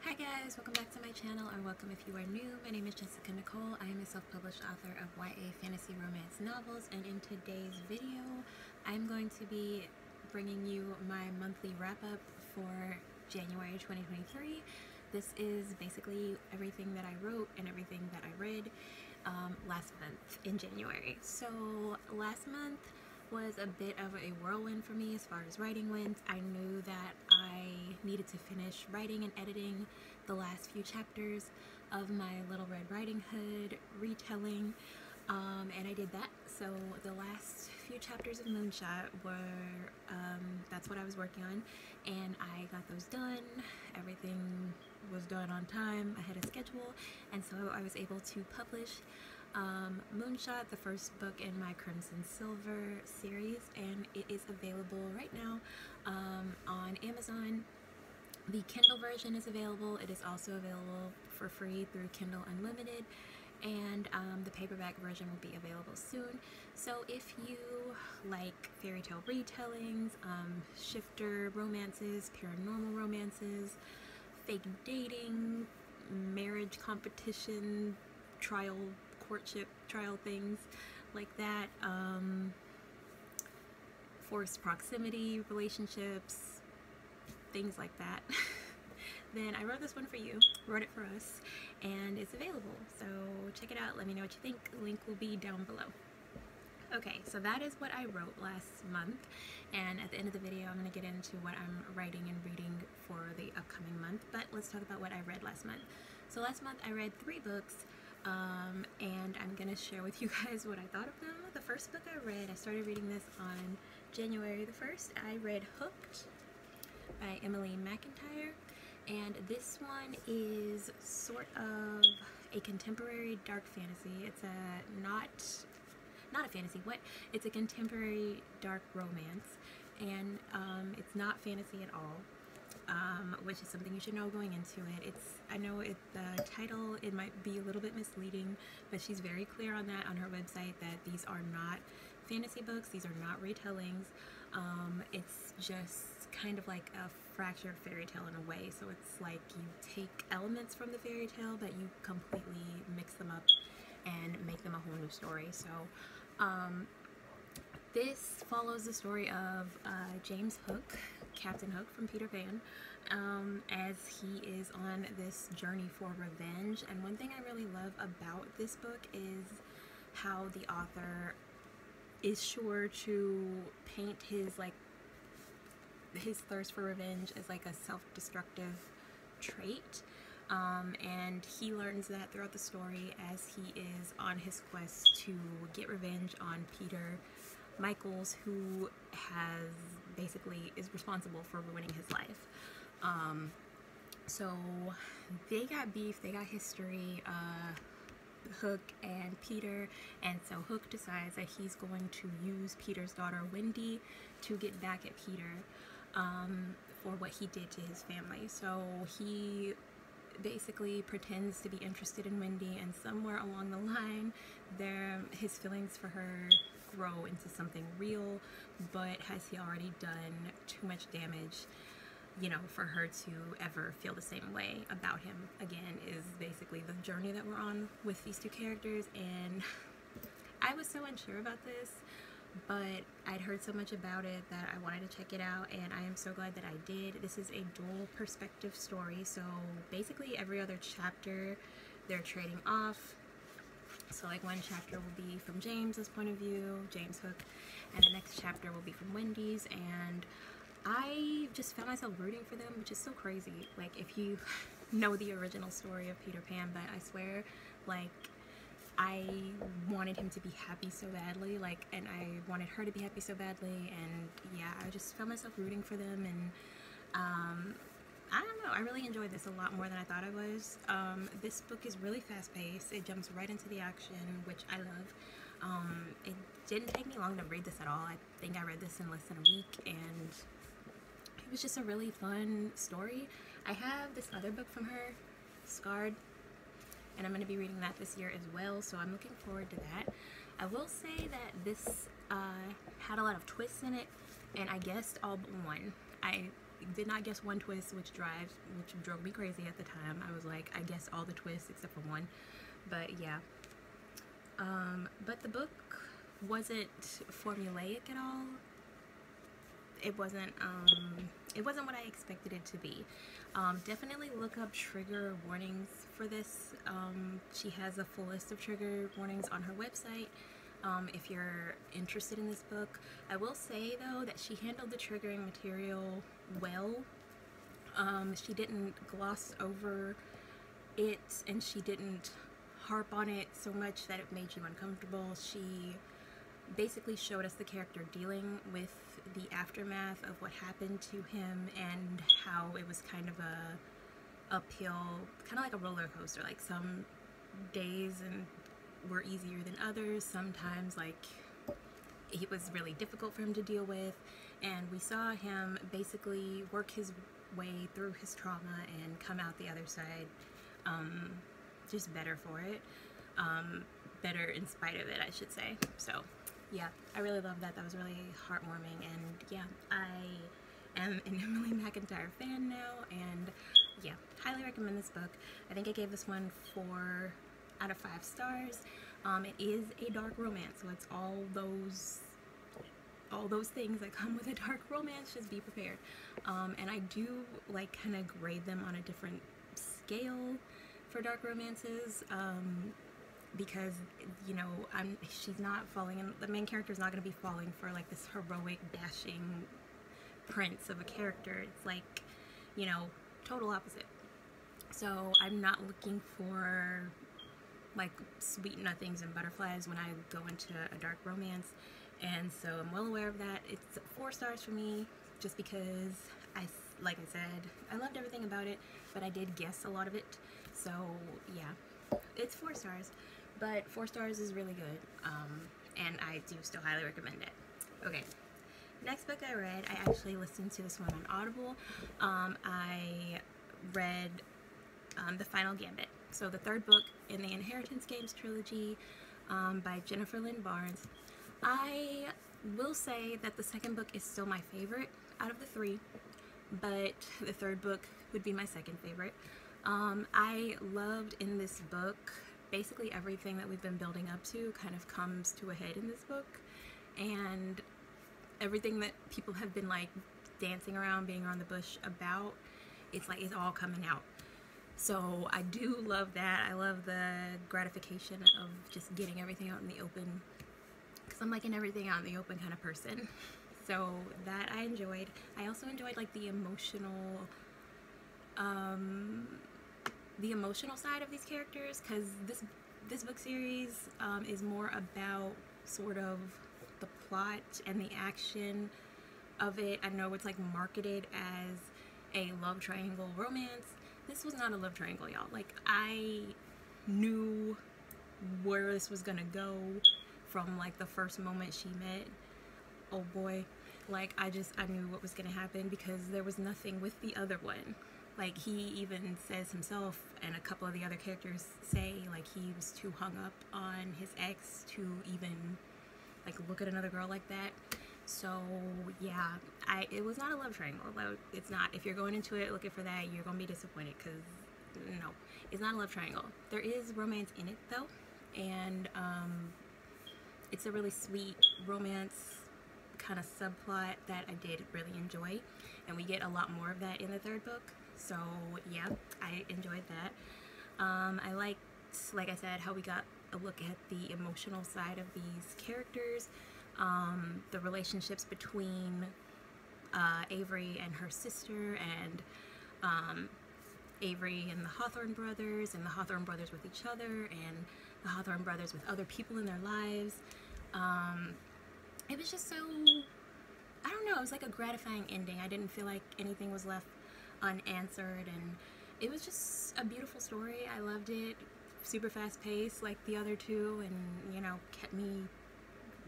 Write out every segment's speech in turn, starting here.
Hi guys, welcome back to my channel, or welcome if you are new. My name is Jessica Nicole. I am a self-published author of YA fantasy romance novels, and in today's video I'm going to be bringing you my monthly wrap-up for January 2023. This is basically everything that I wrote and everything that I read last month in January. So last month was a bit of a whirlwind for me as far as writing went. I knew that I needed to finish writing and editing the last few chapters of my Little Red Riding Hood retelling, and I did that. So the last few chapters of Moonshot were, that's what I was working on, and I got those done. Everything was done on time, ahead of schedule, and so I was able to publish Moonshot, the first book in my Crimson Silver series, and it is available right now on Amazon. The Kindle version is available. It is also available for free through Kindle Unlimited, and the paperback version will be available soon. So if you like fairy tale retellings, shifter romances, paranormal romances, fake dating, marriage competition, courtship trial things like that, forced proximity relationships, things like that, then I wrote this one for you, wrote it for us, and it's available. So check it out, let me know what you think. Link will be down below. Okay, so that is what I wrote last month, and at the end of the video I'm going to get into what I'm writing and reading for the upcoming month. But let's talk about what I read last month. So last month I read 3 books, and I'm going to share with you guys what I thought of them. The first book I read, I started reading this on January the 1st. I read Hooked by Emily McIntyre, and this one is sort of a contemporary dark fantasy. It's a not a fantasy, it's a contemporary dark romance, and it's not fantasy at all. Which is something you should know going into it. I know the title, it might be a little bit misleading, but she's very clear on that on her website, that these are not fantasy books, these are not retellings. It's just kind of like a fractured fairy tale in a way. So it's like you take elements from the fairy tale, but you completely mix them up and make them a whole new story. So this follows the story of James Hook, Captain Hook from Peter Pan, as he is on this journey for revenge. And one thing I really love about this book is how the author is sure to paint his thirst for revenge as like a self-destructive trait. And he learns that throughout the story as he is on his quest to get revenge on Peter Michaels, who is responsible for ruining his life. So they got beef, they got history, Hook and Peter, and so Hook decides that he's going to use Peter's daughter Wendy to get back at Peter for what he did to his family. So he basically pretends to be interested in Wendy, and somewhere along the line his feelings for her grow into something real. But has he already done too much damage, you know, for her to ever feel the same way about him again, is basically the journey that we're on with these two characters. And I was so unsure about this, but I'd heard so much about it that I wanted to check it out, and I am so glad that I did. This is a dual perspective story, so basically every other chapter they're trading off. So like one chapter will be from James's point of view, James Hook, and the next chapter will be from Wendy's. And I just found myself rooting for them, which is so crazy. Like, if you know the original story of Peter Pan, but I swear, like, I wanted him to be happy so badly, like, and I wanted her to be happy so badly, and yeah, I just found myself rooting for them. And I don't know, I really enjoyed this a lot more than I thought I was. This book is really fast-paced. It jumps right into the action, which I love. It didn't take me long to read this at all. I think I read this in less than a week, and it was just a really fun story. I have this other book from her, Scarred, and I'm going to be reading that this year as well, so I'm looking forward to that. I will say that this had a lot of twists in it, and I guessed all but one. I did not guess one twist, which drove me crazy at the time. I was like, I guessed all the twists except for one. But yeah. But the book wasn't formulaic at all. It wasn't what I expected it to be. Definitely look up trigger warnings for this. She has a full list of trigger warnings on her website. If you're interested in this book. I will say though that she handled the triggering material well. She didn't gloss over it, and she didn't harp on it so much that it made you uncomfortable. She basically showed us the character dealing with the aftermath of what happened to him, and how it was kind of a uphill, kind of like a roller coaster. Like some days were easier than others. Sometimes like it was really difficult for him to deal with, and we saw him basically work his way through his trauma and come out the other side just better for it, better in spite of it, I should say. So yeah, I really love that. That was really heartwarming, and yeah, I am an Emily McIntyre fan now, and yeah, highly recommend this book. I think I gave this one 4 out of 5 stars. It is a dark romance, so it's all those things that come with a dark romance. Just be prepared. And I do like kind of grade them on a different scale for dark romances, because you know she's not falling in, the main character is not going to be falling for like this heroic dashing prince of a character. It's like, you know, total opposite. So I'm not looking for like sweet nothings and butterflies when I go into a dark romance, and so I'm well aware of that. It's 4 stars for me, just because like I said, I loved everything about it, but I did guess a lot of it. So yeah, it's 4 stars, but 4 stars is really good, and I do still highly recommend it. Okay, next book I read, I actually listened to this one on Audible. I read The Final Gambit, so the 3rd book in the Inheritance Games trilogy, by Jennifer Lynn Barnes. I will say that the 2nd book is still my favorite out of the 3, but the 3rd book would be my 2nd favorite. I loved in this book basically everything that we've been building up to kind of comes to a head in this book, and everything that people have been like dancing around, being around the bush about, it's like it's all coming out. So I do love that. I love the gratification of just getting everything out in the open, because I'm like an everything out in the open kind of person. So that I enjoyed. I also enjoyed like the emotional side of these characters, because this book series is more about sort of the plot and the action of it. I know it's like marketed as a love triangle romance. This was not a love triangle, y'all. Like, I knew where this was gonna go from like the first moment she met oh boy. Like, I knew what was gonna happen, because there was nothing with the other one. Like, he even says himself, and a couple of the other characters say, like, he was too hung up on his ex to even like look at another girl like that. So yeah, it was not a love triangle. It's not. If you're going into it looking for that, you're gonna be disappointed, because no, it's not a love triangle. There is romance in it though, and it's a really sweet romance kind of subplot that I did really enjoy, and we get a lot more of that in the 3rd book. So yeah, I enjoyed that. I liked, like I said, how we got a look at the emotional side of these characters. The relationships between Avery and her sister, and Avery and the Hawthorne brothers, and the Hawthorne brothers with each other, and the Hawthorne brothers with other people in their lives. It was just so, I don't know, it was like a gratifying ending. I didn't feel like anything was left unanswered, and it was just a beautiful story. I loved it. Super fast paced like the other 2, and you know, kept me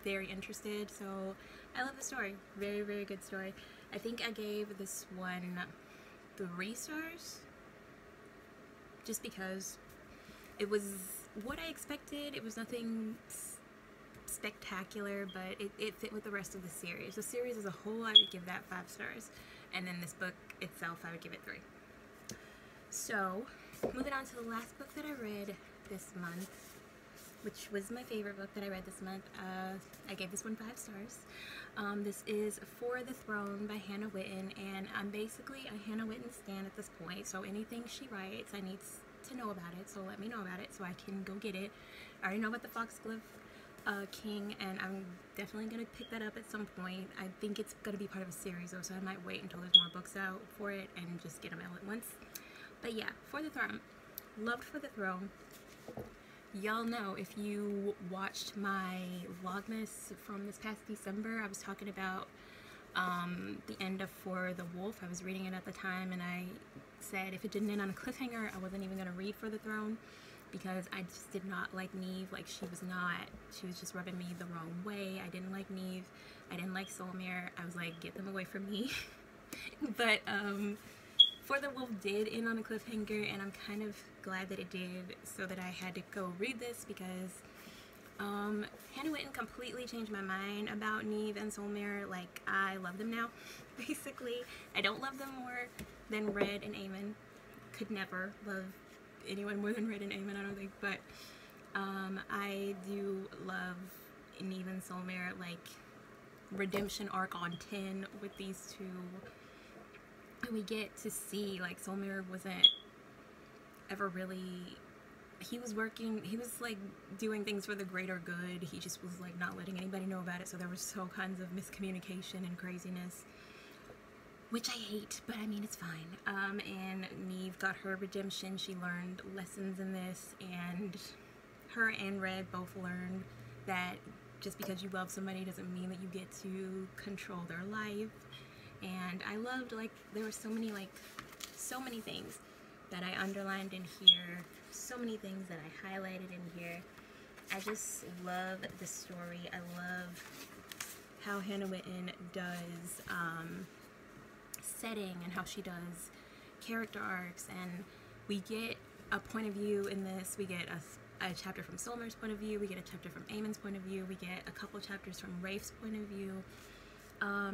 very interested. So I love the story. Very, very good story. I think I gave this one 3 stars, just because it was what I expected. It was nothing spectacular, but it fit with the rest of the series. The series as a whole, I would give that 5 stars. and then this book itself, I would give it 3. So, moving on to the last book that I read this month, which was my favorite book that I read this month. I gave this one 5 stars. This is For the Throne by Hannah Witten, and I'm basically a Hannah Witten stan at this point, so anything she writes, I need to know about it, so let me know about it so I can go get it. I already know about the Foxglove King, and I'm definitely going to pick that up at some point. I think it's going to be part of a series though, so I might wait until there's more books out for it and just get them all at once. But yeah, For the Throne. Loved For the Throne. Y'all know, if you watched my Vlogmas from this past December, I was talking about the end of For the Wolf. I was reading it at the time, and I said if it didn't end on a cliffhanger, I wasn't even going to read For the Throne, because I just did not like Neve. Like, she was just rubbing me the wrong way. I didn't like Neve. I didn't like Solmere. I was like, get them away from me. But For the Wolf did end on a cliffhanger, and I'm kind of glad that it did, so that I had to go read this, because Hannah Witten completely changed my mind about Neve and Solmere. Like, I love them now, basically. I don't love them more than Red and Aemon. Could never love anyone more than Red and Aemon, I don't think, but I do love Neve and Solmere. Like, redemption arc on 10 with these two, and we get to see, like, Solmere wasn't ever really, he was like doing things for the greater good. He just was like not letting anybody know about it, so there was all kinds of miscommunication and craziness, which I hate, but I mean, it's fine. And Neve got her redemption. She learned lessons in this, and her and Red both learned that just because you love somebody doesn't mean that you get to control their life. And I loved, like, there were so many things that I underlined in here, so many things that I highlighted in here. I just love the story. I love how Hannah Witten does setting, and how she does character arcs, and we get a point of view in this. We get a chapter from Solmere's point of view, we get a chapter from Aemon's point of view, we get a couple chapters from Rafe's point of view.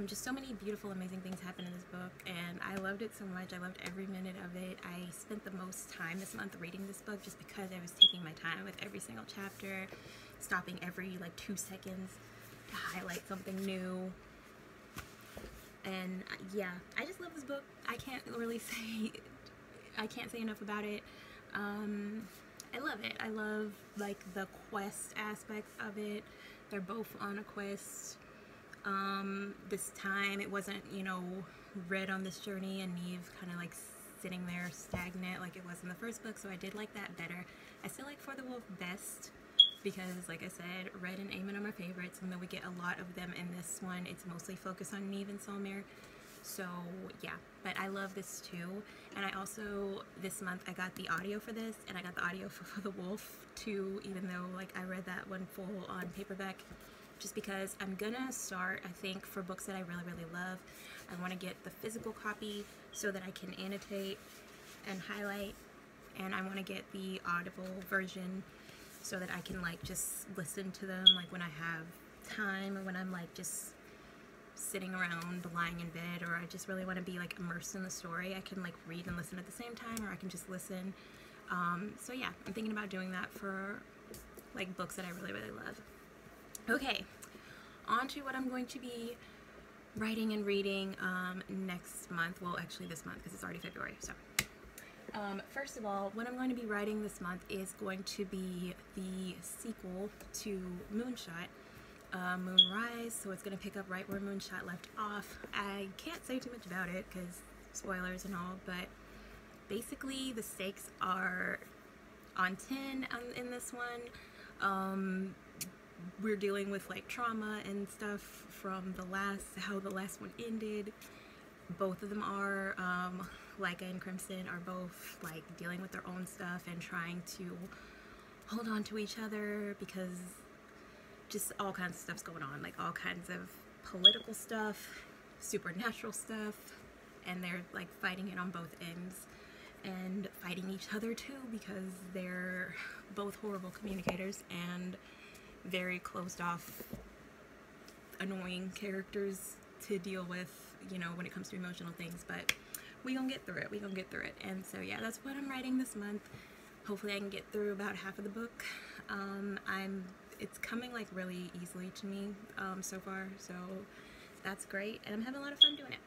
Just so many beautiful, amazing things happen in this book, and I loved it so much. I loved every minute of it. I spent the most time this month reading this book, just because I was taking my time with every single chapter, stopping every like 2 seconds to highlight something new. And yeah, I just love this book. I can't say enough about it. I love it. I love, like, the quest aspects of it. They're both on a quest. This time it wasn't, you know, Red on this journey and Neve kind of like sitting there stagnant like it was in the first book, so I did like that better. I still like For the Wolf best, because, like I said, Red and Aemon are my favorites, and though we get a lot of them in this one, it's mostly focused on Neve and Solmere. So yeah, but I love this too. And I also, this month, I got the audio for this, and I got the audio for The Wolf too, even though, like, I read that one full on paperback, just because I'm gonna start, I think, for books that I really, really love, I want to get the physical copy so that I can annotate and highlight, and I want to get the Audible version so that I can, like, just listen to them, like, when I have time, or when I'm, like, just sitting around lying in bed, or I just really want to be, like, immersed in the story. I can, like, read and listen at the same time, or I can just listen. So yeah, I'm thinking about doing that for, like, books that I really, really love. Okay, on to what I'm going to be writing and reading next month. Well, actually this month, because it's already February. So first of all, what I'm going to be writing this month is going to be the sequel to Moonshot, Moonrise. So it's going to pick up right where Moonshot left off. I can't say too much about it because spoilers and all, but basically the stakes are on 10 in this one. We're dealing with, like, trauma and stuff from how the last one ended. Both of them are, Lyca and Crimson are both, like, dealing with their own stuff and trying to hold on to each other, because just all kinds of stuff's going on, like all kinds of political stuff, supernatural stuff, and they're, like, fighting it on both ends, and fighting each other too, because they're both horrible communicators and very closed off, annoying characters to deal with you know, when it comes to emotional things, but we gonna get through it. We gonna get through it. And so yeah, that's what I'm writing this month. Hopefully I can get through about half of the book. It's coming like really easily to me so far, so that's great, and I'm having a lot of fun doing it.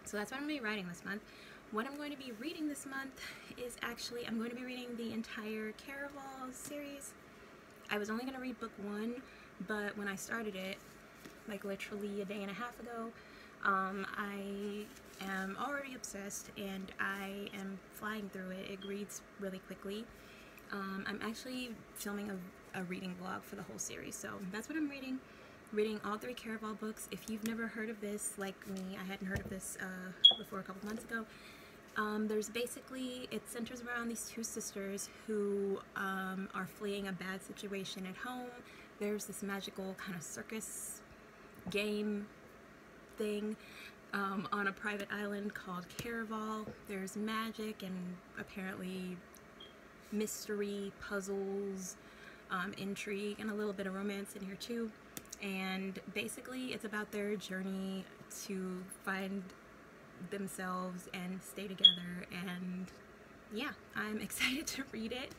So that's what I'm going to be writing this month. What I'm going to be reading this month is actually, I'm going to be reading the entire Caraval series. I was only going to read book 1, but when I started it, like literally a day and a half ago, I am already obsessed, and I am flying through it. It reads really quickly. I'm actually filming a reading vlog for the whole series, so that's what I'm reading. Reading all 3 Caraval books. If you've never heard of this, like me, I hadn't heard of this before a couple months ago. There's basically, it centers around these 2 sisters who are fleeing a bad situation at home. There's this magical kind of circus game thing on a private island called Caraval. There's magic and apparently mystery, puzzles, intrigue, and a little bit of romance in here too. And basically it's about their journey to find themselves and stay together, and yeah, I'm excited to read it.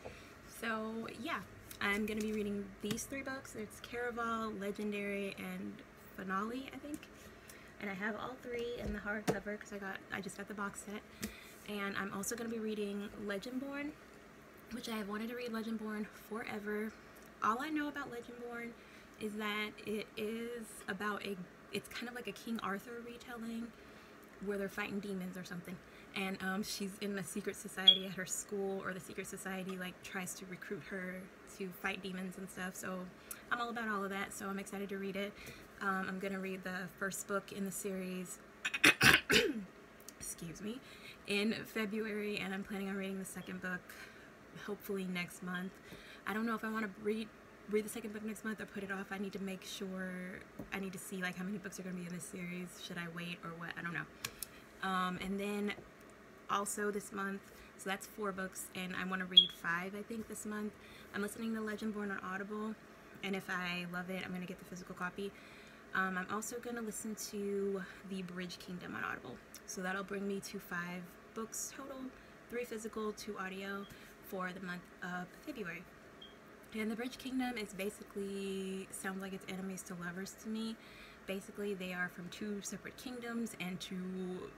So yeah, I'm gonna be reading these 3 books. It's Caraval, Legendary, and Finale, I think. And I have all 3 in the hardcover because I just got the box set. And I'm also gonna be reading Legendborn, which I have wanted to read Legendborn forever. All I know about Legendborn is that it is about it's kind of like a King Arthur retelling where they're fighting demons or something. And she's in a secret society at her school, or the secret society like tries to recruit her to fight demons and stuff. So I'm all about all of that, so I'm excited to read it. I'm gonna read the first book in the series excuse me, in February, and I'm planning on reading the second book hopefully next month. I don't know if I want to read the second book next month or put it off. I need to make sure, I need to see like how many books are going to be in this series. Should I wait or what? I don't know. And then also this month, so that's 4 books, and I want to read 5 I think this month. I'm listening to Legendborn on Audible, and if I love it, I'm going to get the physical copy. I'm also going to listen to The Bridge Kingdom on Audible, so that'll bring me to 5 books total, 3 physical, 2 audio for the month of February. And The Bridge Kingdom is basically, sounds like it's enemies to lovers to me. Basically, they are from 2 separate kingdoms, and to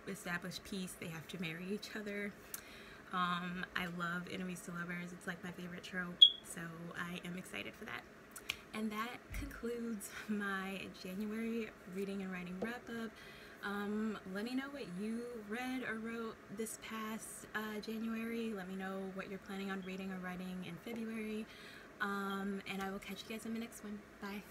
establish peace, they have to marry each other. I love enemies to lovers. It's like my favorite trope, so I am excited for that. And that concludes my January reading and writing wrap-up. Let me know what you read or wrote this past January. Let me know what you're planning on reading or writing in February. And I will catch you guys in the next one. Bye.